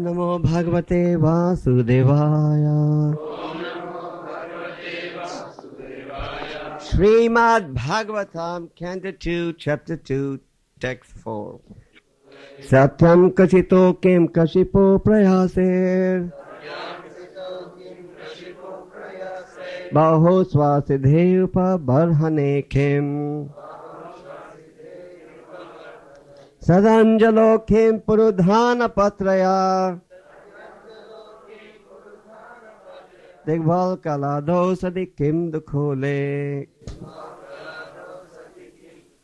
Namo Bhagavate Vasudevaya. Srimad Bhagavatam, Canto 2, Chapter 2, Text 4. Satyam Kashito Kim Kashipo Prayasir Baho Swasidheupa Barhane Kim Sadanjalo Kim Purudhana Patraya Degval Kalado Sadikim Dukhole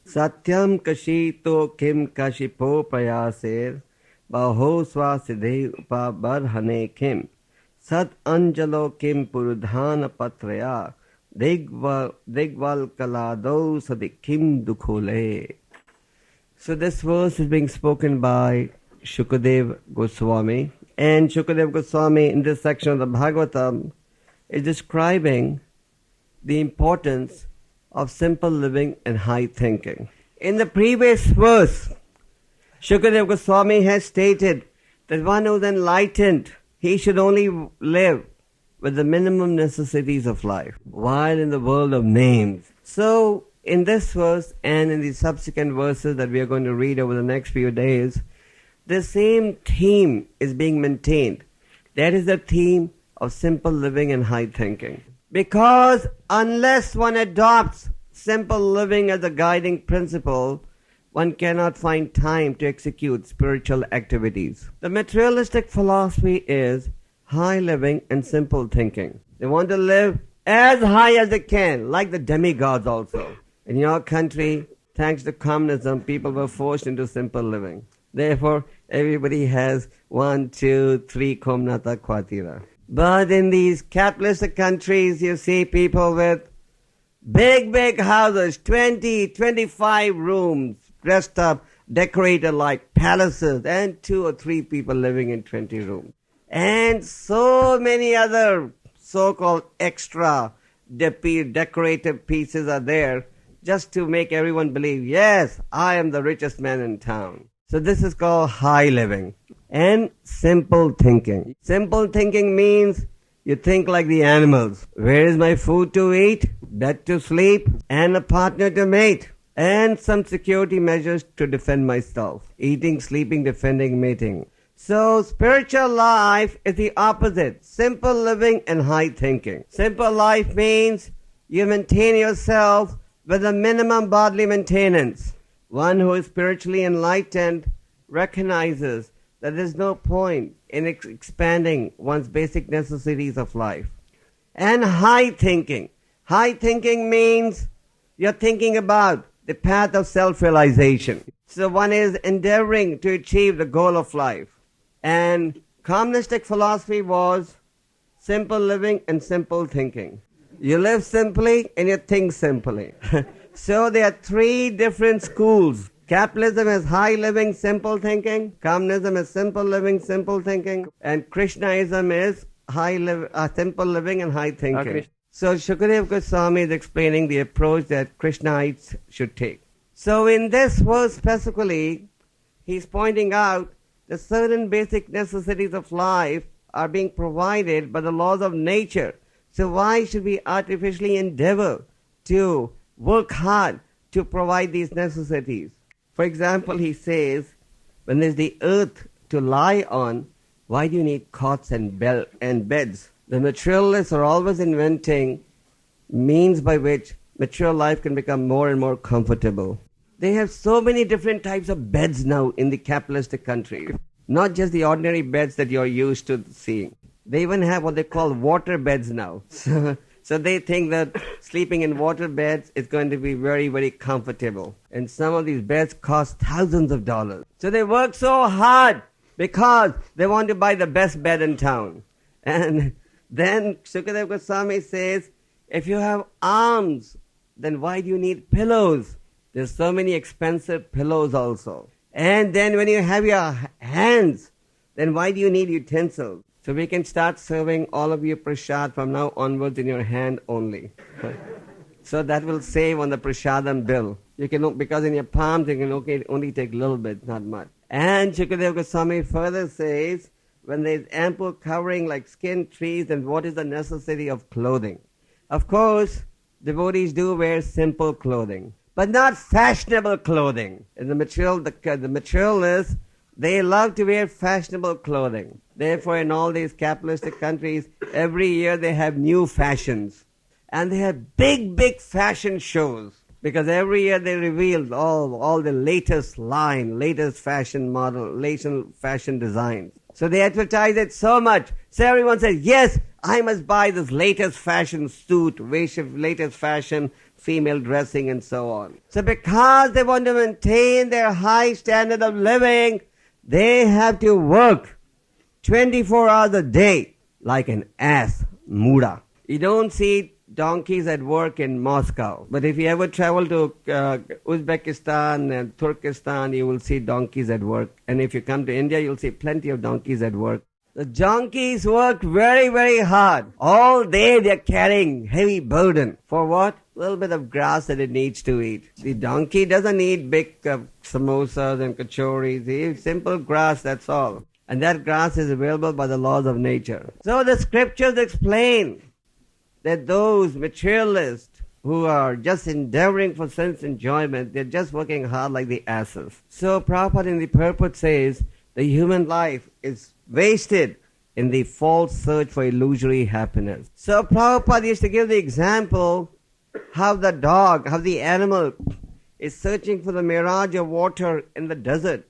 Satyam Kashito Kim Kashipo Prayasir Baho Swasidhe Upa Barhane Kim Sat Anjalo Kim Purudhana Patraya Degval Kalado Sadikim Dukhole. So this verse is being spoken by Shukadeva Goswami, and Shukadeva Goswami in this section of the Bhagavatam is describing the importance of simple living and high thinking. In the previous verse, Shukadeva Goswami has stated that one who is enlightened, he should only live with the minimum necessities of life, while in the world of names. So, in this verse and in the subsequent verses that we are going to read over the next few days, the same theme is being maintained. That is the theme of simple living and high thinking. Because unless one adopts simple living as a guiding principle, one cannot find time to execute spiritual activities. The materialistic philosophy is high living and simple thinking. They want to live as high as they can, like the demigods also. In your country, thanks to communism, people were forced into simple living. Therefore, everybody has 1, 2, 3 komnata, kvartira. But in these capitalistic countries, you see people with big houses, 20, 25 rooms, dressed up, decorated like palaces, and 2 or 3 people living in 20 rooms. And so many other so-called extra decorative pieces are there just to make everyone believe, yes, I am the richest man in town. So this is called high living and simple thinking. Simple thinking means you think like the animals. Where is my food to eat, bed to sleep, and a partner to mate, and some security measures to defend myself. Eating, sleeping, defending, mating. So spiritual life is the opposite. Simple living and high thinking. Simple life means you maintain yourself with a minimum bodily maintenance. One who is spiritually enlightened recognizes that there is no point in expanding one's basic necessities of life. And high thinking. High thinking means you're thinking about the path of self-realization. So one is endeavoring to achieve the goal of life. And communistic philosophy was simple living and simple thinking. You live simply and you think simply. So there are 3 different schools. Capitalism is high living, simple thinking. Communism is simple living, simple thinking. And Krishnaism is simple living and high thinking. So Shukadeva Goswami is explaining the approach that Krishnaites should take. So in this verse specifically, he's pointing out that certain basic necessities of life are being provided by the laws of nature. So why should we artificially endeavor to work hard to provide these necessities? For example, he says, when there's the earth to lie on, why do you need cots and beds? The materialists are always inventing means by which material life can become more and more comfortable. They have so many different types of beds now in the capitalistic country. Not just the ordinary beds that you're used to seeing. They even have what they call water beds now. So they think that sleeping in water beds is going to be very, very comfortable. And some of these beds cost thousands of dollars. So they work so hard because they want to buy the best bed in town. And then Shukadeva Goswami says, if you have arms, then why do you need pillows? There's so many expensive pillows also. And then when you have your hands, then why do you need utensils? So we can start serving all of you prasad from now onwards in your hand only. So that will save on the prasadam bill. You can, because in your palms you can only take a little bit, not much. And Shukadeva Goswami further says when there is ample covering like skin, trees, then what is the necessity of clothing? Of course, devotees do wear simple clothing, but not fashionable clothing. In the materialists, they love to wear fashionable clothing. Therefore, in all these capitalistic countries, every year they have new fashions. And they have big, big fashion shows. Because every year they reveal all the latest line, latest fashion model, latest fashion designs. So they advertise it so much. So everyone says, yes, I must buy this latest fashion suit, latest fashion female dressing and so on. So because they want to maintain their high standard of living, they have to work 24 hours a day like an ass, Muda. You don't see donkeys at work in Moscow. But if you ever travel to Uzbekistan and Turkestan, you will see donkeys at work. And if you come to India, you'll see plenty of donkeys at work. The donkeys work very, very hard. All day they're carrying heavy burden. For what? A little bit of grass that it needs to eat. The donkey doesn't need big samosas and kachoris. He eats simple grass, that's all. And that grass is available by the laws of nature. So the scriptures explain that those materialists who are just endeavoring for sense enjoyment, they're just working hard like the asses. So Prabhupada in the purport says the human life is wasted in the false search for illusory happiness. So Prabhupada used to give the example how the animal is searching for the mirage of water in the desert.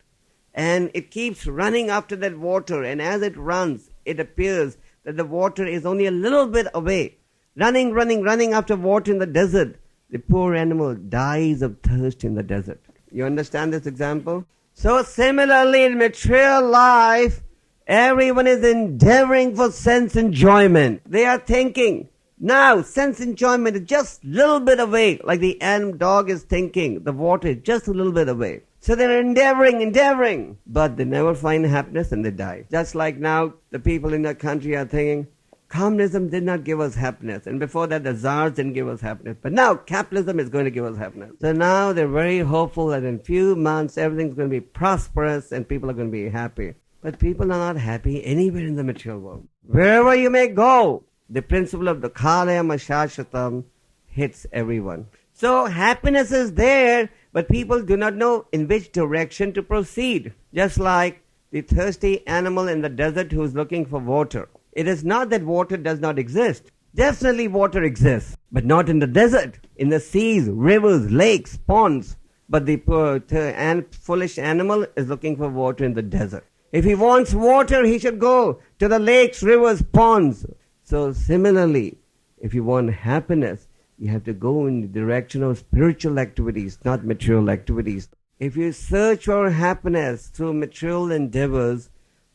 And it keeps running after that water, and as it runs, it appears that the water is only a little bit away. Running after water in the desert. The poor animal dies of thirst in the desert. You understand this example? So similarly in material life, everyone is endeavoring for sense enjoyment. They are thinking, now sense enjoyment is just a little bit away, like the dog is thinking, the water is just a little bit away. So they're endeavoring, but they never find happiness and they die. Just like now, the people in the country are thinking, communism did not give us happiness. And before that, the czars didn't give us happiness. But now, capitalism is going to give us happiness. So now they're very hopeful that in few months, everything's going to be prosperous and people are going to be happy. But people are not happy anywhere in the material world. Wherever you may go, the principle of the Kalayam Shashvatam hits everyone. So happiness is there, but people do not know in which direction to proceed. Just like the thirsty animal in the desert who's looking for water. It is not that water does not exist. Definitely water exists, but not in the desert. In the seas, rivers, lakes, ponds. But the poor and foolish animal is looking for water in the desert. If he wants water, he should go to the lakes, rivers, ponds. So similarly, if you want happiness, you have to go in the direction of spiritual activities, not material activities. If you search for happiness through material endeavors,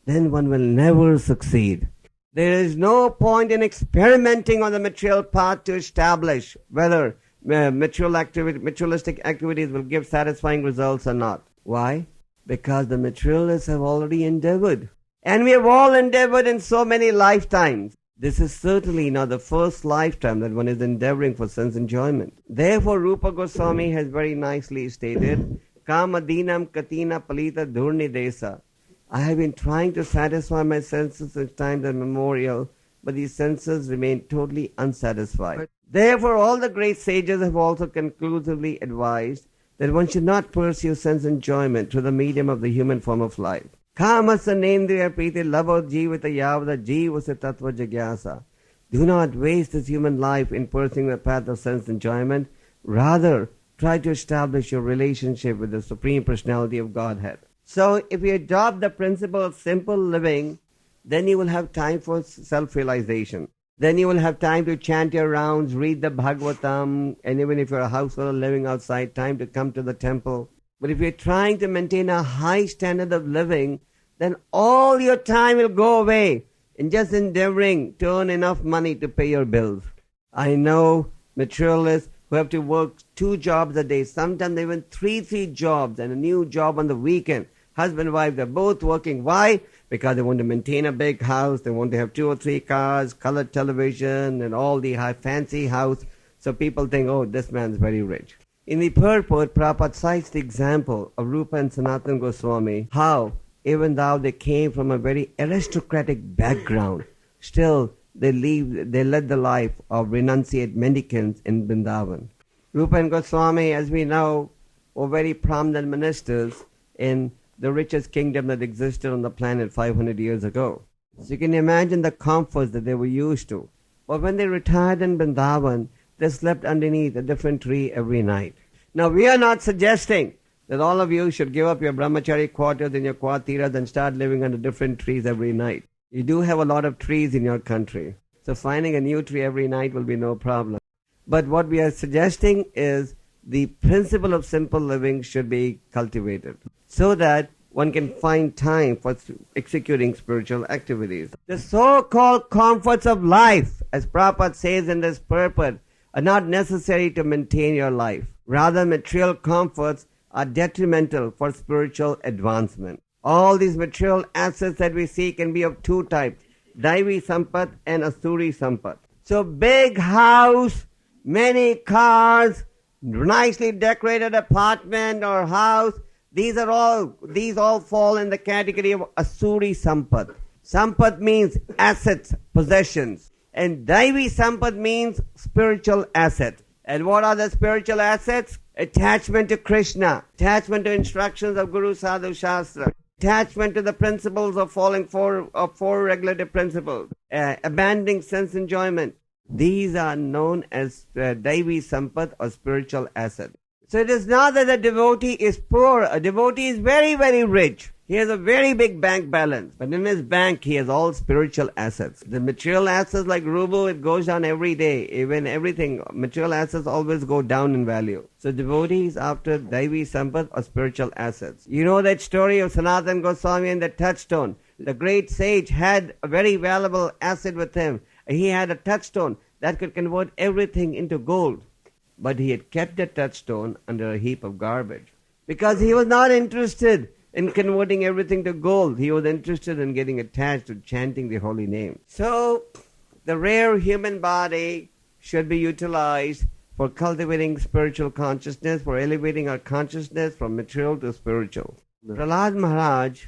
then one will never succeed. There is no point in experimenting on the material path to establish whether materialistic activities will give satisfying results or not. Why? Because the materialists have already endeavored. And we have all endeavored in so many lifetimes. This is certainly not the first lifetime that one is endeavoring for sense enjoyment. Therefore, Rupa Goswami has very nicely stated, Kamadinam Katina Palita Dhurni Desa. I have been trying to satisfy my senses since time immemorial, but these senses remain totally unsatisfied. Therefore, all the great sages have also conclusively advised that one should not pursue sense enjoyment through the medium of the human form of life. Kamasa nendriya priti lavo jivita yavada jivasa tattva jagyasa. Do not waste this human life in pursuing the path of sense enjoyment. Rather, try to establish your relationship with the Supreme Personality of Godhead. So, if you adopt the principle of simple living, then you will have time for self-realization. Then you will have time to chant your rounds, read the Bhagavatam, and even if you're a householder living outside, time to come to the temple. But if you're trying to maintain a high standard of living, then all your time will go away in just endeavoring to earn enough money to pay your bills. I know materialists who have to work 2 jobs a day, sometimes even three jobs, and a new job on the weekend. Husband and wife, they're both working. Why? Because they want to maintain a big house, they want to have 2 or 3 cars, colored television, and all the high fancy house. So people think, oh, this man's very rich. In the purport, Prabhupada cites the example of Rupa and Sanatana Goswami, how even though they came from a very aristocratic background, still they led the life of renunciate mendicants in Vrindavan. Rupa and Goswami, as we know, were very prominent ministers in the richest kingdom that existed on the planet 500 years ago. So you can imagine the comforts that they were used to. But when they retired in Vrindavan, they slept underneath a different tree every night. Now, we are not suggesting that all of you should give up your brahmachari quarters and your kvartiras and start living under different trees every night. You do have a lot of trees in your country, so finding a new tree every night will be no problem. But what we are suggesting is the principle of simple living should be cultivated so that one can find time for executing spiritual activities. The so-called comforts of life, as Prabhupada says in this purport, are not necessary to maintain your life. Rather, material comforts are detrimental for spiritual advancement. All these material assets that we see can be of two types, Daivi Sampat and Asuri Sampat. So big house, many cars, nicely decorated apartment or house, these all fall in the category of Asuri Sampat. Sampat means assets, possessions. And Daivi Sampat means spiritual assets. And what are the spiritual assets? Attachment to Krishna, attachment to instructions of Guru Sadhu Shastra, attachment to the principles of four regulative principles, abandoning sense enjoyment. These are known as Daivi Sampat or spiritual assets. So it is not that the devotee is poor. A devotee is very, very rich. He has a very big bank balance. But in his bank, he has all spiritual assets. The material assets like ruble, it goes down every day. Even everything, material assets always go down in value. So devotees after Daivi Sampat or spiritual assets. You know that story of Sanatana Goswami and the touchstone. The great sage had a very valuable asset with him. He had a touchstone that could convert everything into gold. But he had kept the touchstone under a heap of garbage. Because he was not interested in converting everything to gold. He was interested in getting attached to chanting the holy name. So, the rare human body should be utilized for cultivating spiritual consciousness, for elevating our consciousness from material to spiritual. Prahlad Maharaj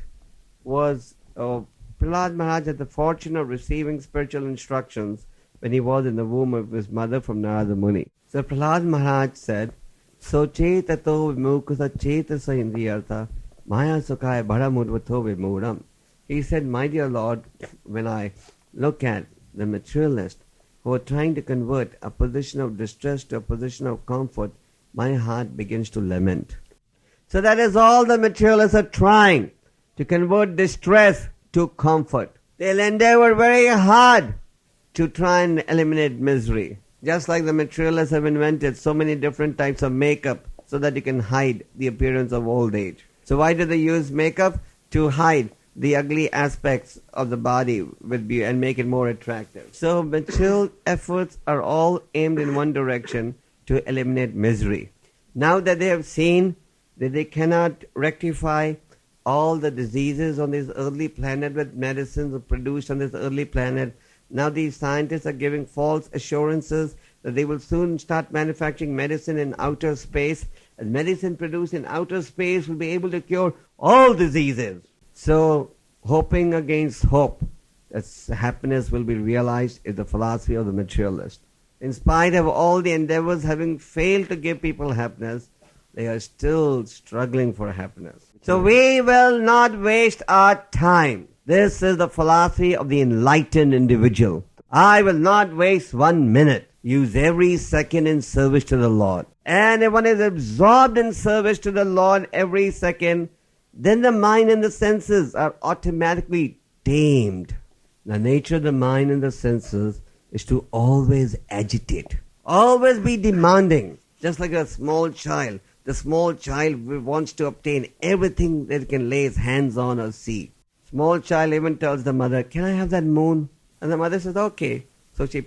had the fortune of receiving spiritual instructions when he was in the womb of his mother from Narada Muni. So Prahlad Maharaj said, So chetato vimukasa chetasa indriyartha maya sukaya bharamudvato vimuram. He said, My dear Lord, when I look at the materialists who are trying to convert a position of distress to a position of comfort, my heart begins to lament. So that is all the materialists are trying, to convert distress to comfort. They'll endeavor very hard to try and eliminate misery. Just like the materialists have invented so many different types of makeup so that you can hide the appearance of old age. So why do they use makeup? To hide the ugly aspects of the body and make it more attractive. So material efforts are all aimed in one direction, to eliminate misery. Now that they have seen that they cannot rectify all the diseases on this earthly planet with medicines produced on this earthly planet, now these scientists are giving false assurances that they will soon start manufacturing medicine in outer space. And medicine produced in outer space will be able to cure all diseases. So, hoping against hope that happiness will be realized is the philosophy of the materialist. In spite of all the endeavors having failed to give people happiness, they are still struggling for happiness. So we will not waste our time. This is the philosophy of the enlightened individual. I will not waste 1 minute. Use every second in service to the Lord. And if one is absorbed in service to the Lord every second, then the mind and the senses are automatically tamed. The nature of the mind and the senses is to always agitate, always be demanding, just like a small child. The small child wants to obtain everything that it can lay his hands on or see. Small child even tells the mother, Can I have that moon? And the mother says, okay. So she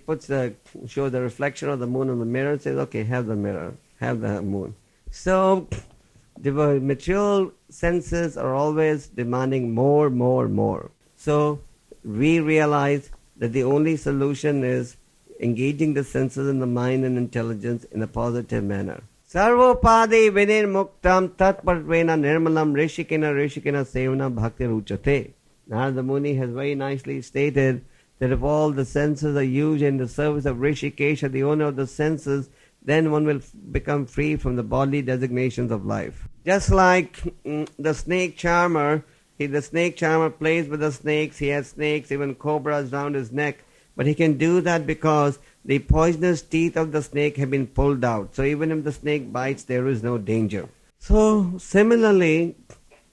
shows the reflection of the moon on the mirror and says, okay, have the mirror, have the moon. So the material senses are always demanding more, more, more. So we realize that the only solution is engaging the senses and the mind and intelligence in a positive manner. Sarvopadi vinir muktam tat parvena nirmalam rishikena sevana bhakti ruchate. Narada Muni has very nicely stated that if all the senses are used in the service of Rishikesha, the owner of the senses, then one will become free from the bodily designations of life. Just like the snake charmer, the snake charmer plays with the snakes, he has snakes, even cobras round his neck, but he can do that because the poisonous teeth of the snake have been pulled out. So even if the snake bites, there is no danger. So similarly,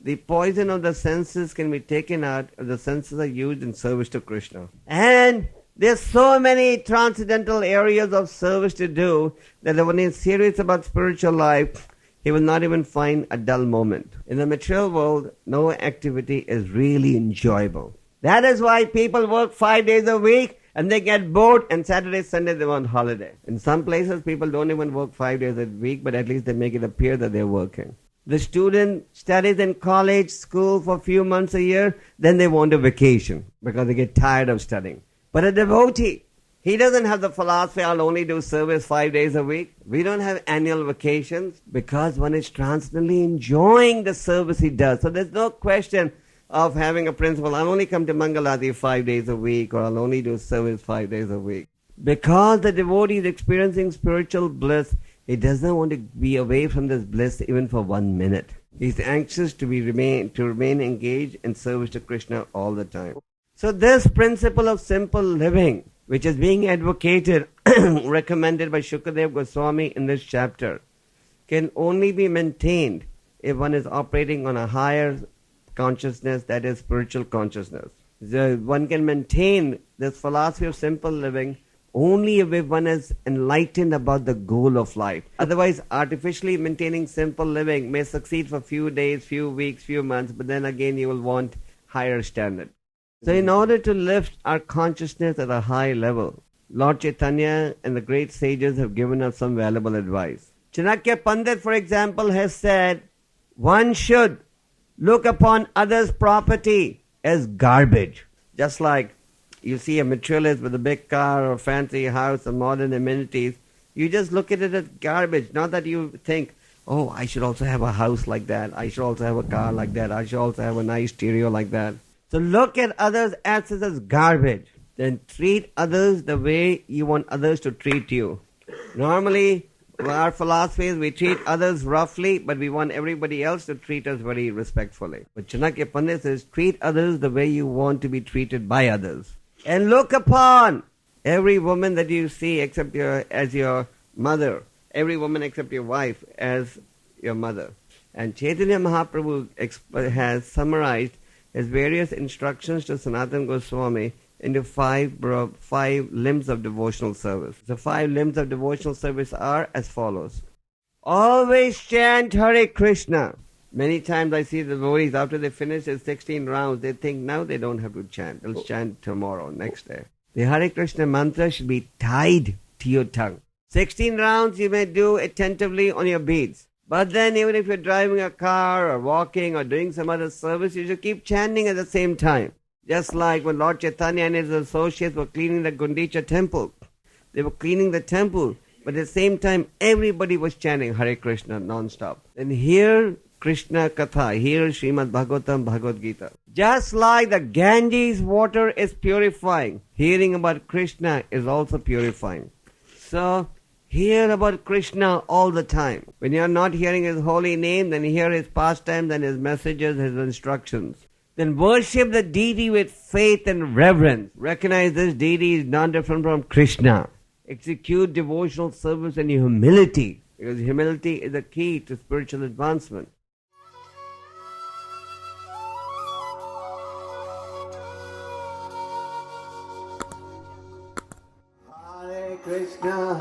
the poison of the senses can be taken out if the senses are used in service to Krishna. And there's so many transcendental areas of service to do that when he's serious about spiritual life, he will not even find a dull moment. In the material world, no activity is really enjoyable. That is why people work 5 days a week and they get bored, and Saturday, Sunday they want holiday. In some places, people don't even work 5 days a week, but at least they make it appear that they're working. The student studies in college, school for a few months a year, then they want a vacation because they get tired of studying. But a devotee, he doesn't have the philosophy, I'll only do service 5 days a week. We don't have annual vacations because one is constantly enjoying the service he does. So there's no question of having a principle, I'll only come to Mangalati 5 days a week, or I'll only do service 5 days a week. Because the devotee is experiencing spiritual bliss, he doesn't want to be away from this bliss even for 1 minute. He's anxious to remain engaged in service to Krishna all the time. So this principle of simple living, which is being advocated, recommended by Shukadev Goswami in this chapter, can only be maintained if one is operating on a higher consciousness, that is spiritual consciousness. So one can maintain this philosophy of simple living only if one is enlightened about the goal of life. Otherwise, artificially maintaining simple living may succeed for few days, few weeks, few months, but then again you will want higher standard. So in order to lift our consciousness at a high level, Lord Chaitanya and the great sages have given us some valuable advice. Chanakya Pandit, for example, has said, one should look upon others' property as garbage. Just like you see a materialist with a big car or fancy house or modern amenities, you just look at it as garbage. Not that you think, oh, I should also have a house like that. I should also have a car like that. I should also have a nice stereo like that. So look at others' assets as garbage. Then treat others the way you want others to treat you. Normally, our philosophy is we treat others roughly, but we want everybody else to treat us very respectfully. But Chanakya Pandit says, treat others the way you want to be treated by others. And look upon every woman that you see except as your mother, every woman except your wife as your mother. And Chaitanya Mahaprabhu has summarized his various instructions to Sanatana Goswami into five limbs of devotional service. The 5 limbs of devotional service are as follows. Always chant Hare Krishna. Many times I see the devotees, after they finish their 16 rounds, they think now they don't have to chant. They'll chant tomorrow, next day. The Hare Krishna mantra should be tied to your tongue. 16 rounds you may do attentively on your beads. But then even if you're driving a car or walking or doing some other service, you should keep chanting at the same time. Just like when Lord Chaitanya and his associates were cleaning the Gundicha temple. They were cleaning the temple, but at the same time everybody was chanting Hare Krishna non-stop. And here Krishna Katha, here Srimad Bhagavatam, Bhagavad Gita. Just like the Ganges water is purifying, hearing about Krishna is also purifying. So, hear about Krishna all the time. When you are not hearing his holy name, then hear his pastimes and his messages, his instructions. Then worship the deity with faith and reverence. Recognize this deity is not different from Krishna. Execute devotional service in humility, because humility is the key to spiritual advancement. Hare Krishna,